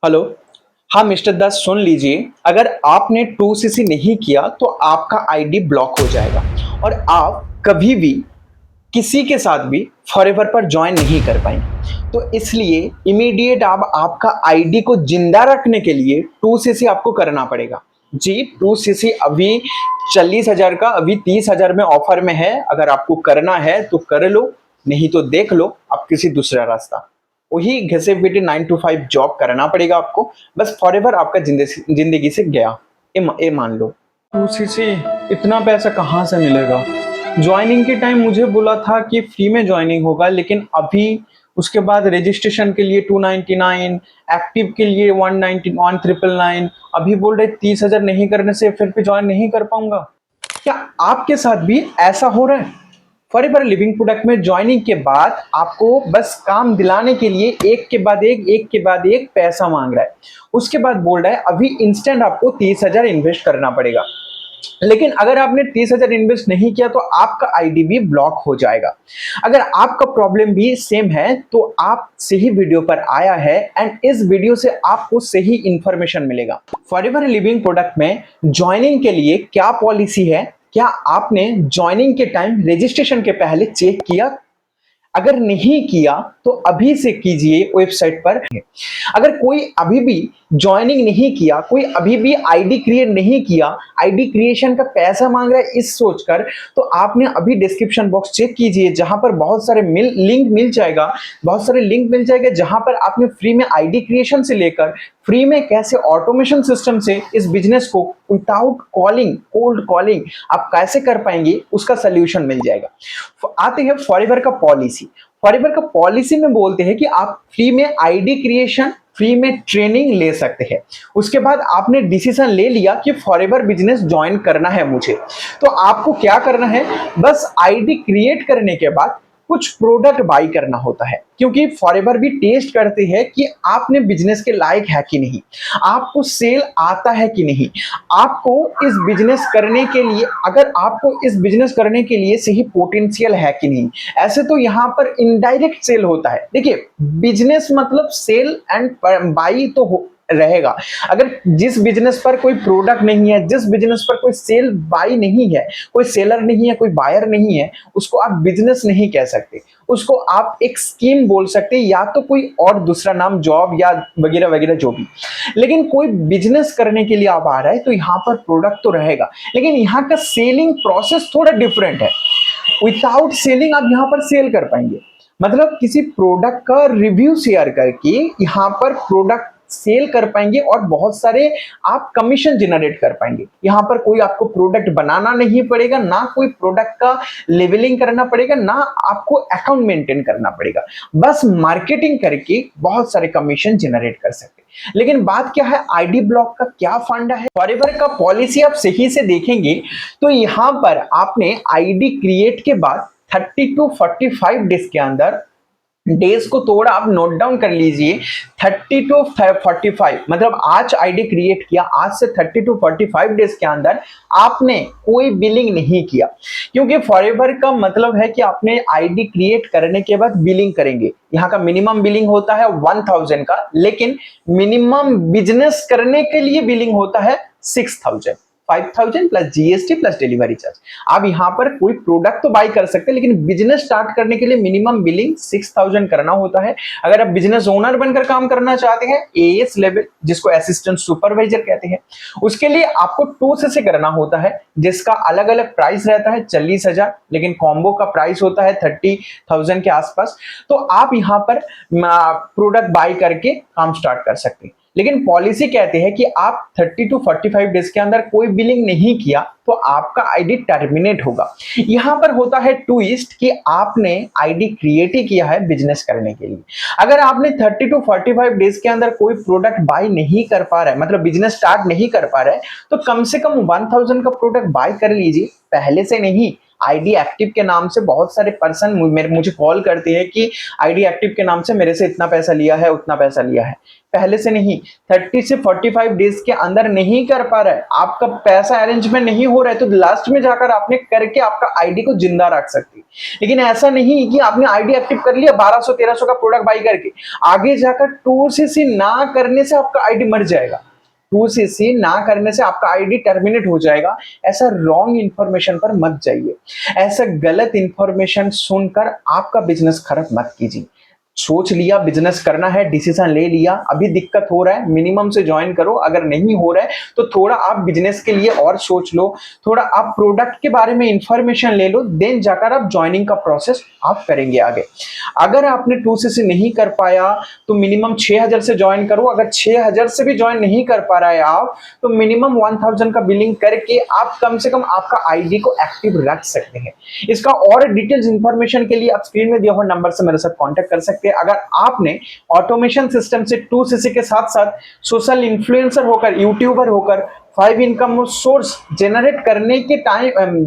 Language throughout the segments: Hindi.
हेलो। हाँ मिस्टर दास, सुन लीजिए। अगर आपने 2cc नहीं किया तो आपका आईडी ब्लॉक हो जाएगा और आप कभी भी किसी के साथ भी फॉरएवर पर ज्वाइन नहीं कर पाएंगे। तो इसलिए इमीडिएट आप आपका आईडी को जिंदा रखने के लिए 2cc आपको करना पड़ेगा। जी, 2cc अभी 40,000 का, अभी 30,000 में ऑफर में है। अगर आपको करना है तो कर लो, नहीं तो देख लो आप किसी दूसरा रास्ता। वही घिसे पिटे 9 to 5 जॉब करना पड़ेगा आपको। बस फॉरएवर आपका जिंदगी से गया। ये मान लो। 2cc इतना पैसा कहाँ से मिलेगा? ज्वाइनिंग के टाइम मुझे बोला था कि फ्री में ज्वाइनिंग होगा, लेकिन अभी उसके बाद रजिस्ट्रेशन के लिए 299, एक्टिव के लिए 190, 1999, अभी बोल रहे 30,000 नहीं करने से फिर पे ज्वाइन नहीं कर पाऊंगा। क्या आपके साथ भी ऐसा हो रहा है? फॉरएवर लिविंग प्रोडक्ट में ज्वाइनिंग के बाद आपको बस काम दिलाने के लिए एक के बाद एक के बाद एक पैसा मांग रहा है। उसके बाद बोल रहा है अभी इंस्टेंट आपको 30,000 इन्वेस्ट करना पड़ेगा। लेकिन अगर आपने 30,000 इन्वेस्ट नहीं किया तो आपका आईडी भी ब्लॉक हो जाएगा। अगर आपका प्रॉब्लम भी सेम है तो आप सही वीडियो पर आया है एंड इस वीडियो से आपको सही इंफॉर्मेशन मिलेगा। फॉरएवर लिविंग प्रोडक्ट में ज्वाइनिंग के लिए क्या पॉलिसी है? क्या आपने ज्वाइनिंग के टाइम रजिस्ट्रेशन के पहले चेक किया? अगर नहीं किया तो अभी से कीजिए वेबसाइट पर। अगर कोई अभी भी ज्वाइनिंग नहीं किया, कोई अभी भी आईडी क्रिएट नहीं किया, आईडी क्रिएशन का पैसा मांग रहा है इस सोचकर, तो आपने अभी डिस्क्रिप्शन बॉक्स चेक कीजिए, जहां पर बहुत सारे लिंक मिल जाएगा, जहां पर आपने फ्री में आईडी क्रिएशन से लेकर फ्री में कैसे ऑटोमेशन सिस्टम से इस बिजनेस को विदाउट कॉलिंग, कोल्ड कॉलिंग आप कैसे कर पाएंगे उसका सोल्यूशन मिल जाएगा। आते हैं फॉरएवर का पॉलिसी। फॉरएवर का पॉलिसी में बोलते हैं कि आप फ्री में आईडी क्रिएशन, फ्री में ट्रेनिंग ले सकते हैं। उसके बाद आपने डिसीजन ले लिया कि फॉरएवर बिजनेस ज्वाइन करना है मुझे, तो आपको क्या करना है? बस आईडी क्रिएट करने के बाद कुछ प्रोडक्ट बाई करना होता है, क्योंकि फॉरएवर भी टेस्ट करते हैं कि आपने बिजनेस के लायक है कि नहीं, आपको सेल आता है कि नहीं, आपको इस बिजनेस करने के लिए, अगर आपको इस बिजनेस करने के लिए सही पोटेंशियल है कि नहीं। ऐसे तो यहाँ पर इनडायरेक्ट सेल होता है। देखिए, बिजनेस मतलब सेल एंड बाई तो रहेगा। अगर जिस बिजनेस पर कोई प्रोडक्ट नहीं है, जिस बिजनेस पर कोई सेल बाई नहीं है, कोई सेलर नहीं है, कोई बायर नहीं है, उसको आप बिजनेस नहीं कह सकते। उसको आप एक स्कीम बोल सकते हैं, या तो कोई और दूसरा नाम, जॉब या वगैरह वगैरह जो भी। लेकिन कोई बिजनेस करने के लिए आप आ रहा है तो यहाँ पर प्रोडक्ट तो रहेगा, लेकिन यहाँ का सेलिंग प्रोसेस थोड़ा डिफरेंट है। विदाउट सेलिंग आप यहाँ पर सेल कर पाएंगे, मतलब किसी प्रोडक्ट का रिव्यू शेयर करके यहाँ पर प्रोडक्ट सेल कर पाएंगे और बहुत सारे आप कमीशन जनरेट कर पाएंगे। यहाँ पर कोई आपको प्रोडक्ट बनाना नहीं पड़ेगा, ना कोई प्रोडक्ट का लेवलिंग करना पड़ेगा, ना आपको अकाउंट मेंटेन करना पड़ेगा। बस मार्केटिंग करके बहुत सारे कमीशन जनरेट कर सकते हैं। लेकिन बात क्या है, आईडी ब्लॉक का क्या फंडा है? फॉरएवर का पॉलिसी आप सही से देखेंगे तो यहाँ पर आपने आईडी क्रिएट के बाद 30 to 45 डेज के अंदर, डेज को थोड़ा आप नोट डाउन कर लीजिए, 30 to 45, मतलब आज आईडी क्रिएट किया, आज से 30 to 45 डेज के अंदर आपने कोई बिलिंग नहीं किया। क्योंकि फॉरएवर का मतलब है कि आपने आईडी क्रिएट करने के बाद बिलिंग करेंगे। यहाँ का मिनिमम बिलिंग होता है 1000 का, लेकिन मिनिमम बिजनेस करने के लिए बिलिंग होता है 6000, 5000 plus GST plus delivery charge. आप यहाँ पर कोई प्रोडक्ट तो बाई कर सकते हैं, लेकिन बिजनेस स्टार्ट करने के लिए मिनिमम बिलिंग 6000 करना होता है। अगर आप बिजनेस ओनर बनकर काम करना चाहते हैं, एएस लेवल, जिसको असिस्टेंट सुपरवाइजर कहते हैं, उसके लिए आपको 2cc करना होता है, जिसका अलग अलग प्राइस रहता है 40,000, लेकिन कॉम्बो का प्राइस होता है 30,000 के आसपास। तो आप यहाँ पर प्रोडक्ट बाई करके काम स्टार्ट कर सकते हैं। लेकिन पॉलिसी कहते हैं कि आप 30 to 45 डेज के अंदर कोई बिलिंग नहीं किया तो आपका आईडी टर्मिनेट होगा। यहां पर होता है ट्विस्ट कि आपने आईडी क्रिएट ही किया है बिजनेस करने के लिए। अगर आपने 30 to 45 डेज के अंदर कोई प्रोडक्ट बाय नहीं कर पा रहा है, मतलब बिजनेस स्टार्ट नहीं कर पा रहा है, तो कम से कम 1000 का प्रोडक्ट बाय कर लीजिए, पहले से नहीं। आईडी एक्टिव के नाम से बहुत सारे पर्सन मुझे कॉल करते हैं कि आईडी एक्टिव के नाम से मेरे से इतना पैसा लिया है, उतना पैसा लिया है। पहले से नहीं, 30 से 45 डेज के अंदर नहीं कर पा रहा है, आपका पैसा अरेंजमेंट नहीं हो हो रहा है तो लास्ट में जाकर आपने करके आपका आईडी को जिंदा रख सकती। लेकिन ऐसा नहीं कि आपने आईडी एक्टिव कर लिया 1200-1300 का प्रोडक्ट बाई करके, आगे जाकर 2cc ना करने से आपका आईडी मर जाएगा, 2cc ना करने से आपका आईडी टर्मिनेट हो जाएगा। ऐसा रॉन्ग इंफॉर्मेशन पर मत जाइए, ऐसा गलत इंफॉर्मेशन सुनकर आपका बिजनेस खराब मत कीजिए। सोच लिया बिजनेस करना है, डिसीजन ले लिया, अभी दिक्कत हो रहा है, मिनिमम से ज्वाइन करो, अगर नहीं हो रहा है तो थोड़ा आप बिजनेस के लिए और सोच लो, थोड़ा आप प्रोडक्ट के बारे में इंफॉर्मेशन ले लो, देन जाकर आप ज्वाइनिंग का प्रोसेस आप करेंगे आगे। अगर आपने 2cc नहीं कर पाया तो मिनिमम 6000 से ज्वाइन करो, अगर 6000 से भी ज्वाइन नहीं कर पा रहा है आप तो मिनिमम 1000 का बिलिंग करके आप कम से कम आपका आईडी को एक्टिव रख सकते हैं। इसका और डिटेल्स इंफॉर्मेशन के लिए आप स्क्रीन में दिए हुए नंबर से मेरे साथ कांटेक्ट कर सकते हैं। अगर आपने ऑटोमेशन सिस्टम से 2cc के साथ साथ सोशल इन्फ्लुएंसर होकर, यूट्यूबर होकर 5 इनकम सोर्स जनरेट करने के time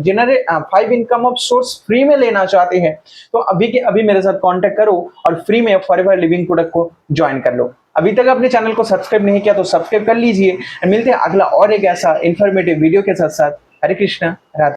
5 income of source free में लेना चाहते हैं तो अभी के अभी मेरे साथ कांटेक्ट करो और फ्री में फॉरएवर लिविंग प्रोडक्ट को ज्वाइन कर लो। अभी तक अपने चैनल को सब्सक्राइब नहीं किया तो सब्सक्राइब कर लीजिए। मिलते हैं अगला और एक ऐसा इंफॉर्मेटिव वीडियो के साथ। हरे कृष्णा, राधे।